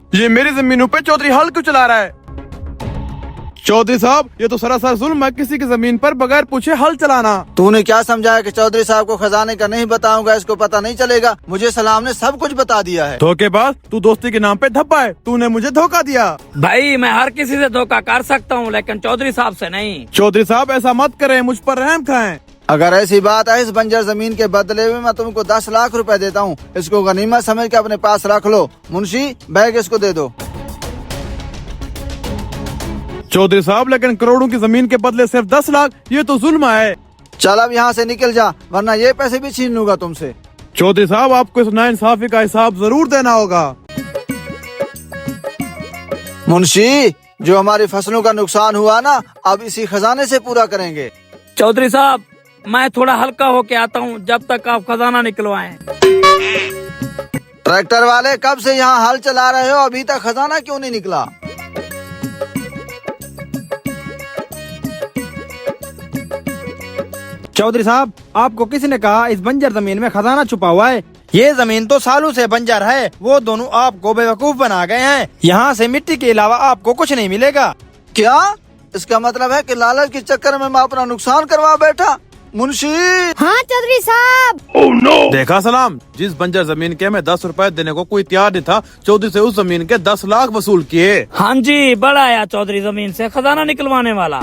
ये मेरी जमीनों पे चौधरी हल क्यों चला रहा है? चौधरी साहब, ये तो सरासर जुल्म है किसी की जमीन पर बगैर पूछे हल चलाना। तूने क्या समझाया कि चौधरी साहब को खजाने का नहीं बताऊंगा, इसको पता नहीं चलेगा? मुझे सलाम ने सब कुछ बता दिया है। धोखेबाज, तू दोस्ती के नाम पे धब्बा है। तूने मुझे धोखा दिया। भाई मैं हर किसी से धोखा कर सकता हूँ, लेकिन चौधरी साहब से नहीं। चौधरी साहब ऐसा मत करें, मुझ पर रहम खाएं। अगर ऐसी बात है, इस बंजर जमीन के बदले में मैं तुमको 10 लाख रुपए देता हूँ। इसको गनीमत समझ के अपने पास रख लो। मुंशी, बैग इसको दे दो। चौधरी साहब, लेकिन करोड़ों की जमीन के बदले सिर्फ 10 लाख, ये तो जुल्म है। चल अब यहाँ से निकल जा, वरना ये पैसे भी छीन लूंगा तुमसे। चौधरी साहब, आपको इस नाइंसाफी का हिसाब जरूर देना होगा। मुंशी, जो हमारी फसलों का नुकसान हुआ ना, अब इसी खजाने से पूरा करेंगे। चौधरी साहब, मैं थोड़ा हल्का होके आता हूँ जब तक आप खजाना निकलवाएं। ट्रैक्टर वाले, कब से यहाँ हल चला रहे हो, अभी तक खजाना क्यों नहीं निकला? चौधरी साहब, आपको किसने कहा इस बंजर जमीन में खजाना छुपा हुआ है? ये जमीन तो सालों से बंजर है। वो दोनों आपको बेवकूफ बना गए हैं। यहाँ से मिट्टी के अलावा आपको कुछ नहीं मिलेगा। क्या इसका मतलब है कि लालच के चक्कर में मैं अपना नुकसान करवा बैठा? मुंशी। हाँ चौधरी साहब। देखा सलाम, जिस बंजर जमीन के मैं 10 रुपए देने को कोई तैयार नहीं था, चौधरी से उस जमीन के 10 लाख वसूल किए। हाँ जी, बड़ा आया चौधरी जमीन से खजाना निकलवाने वाला।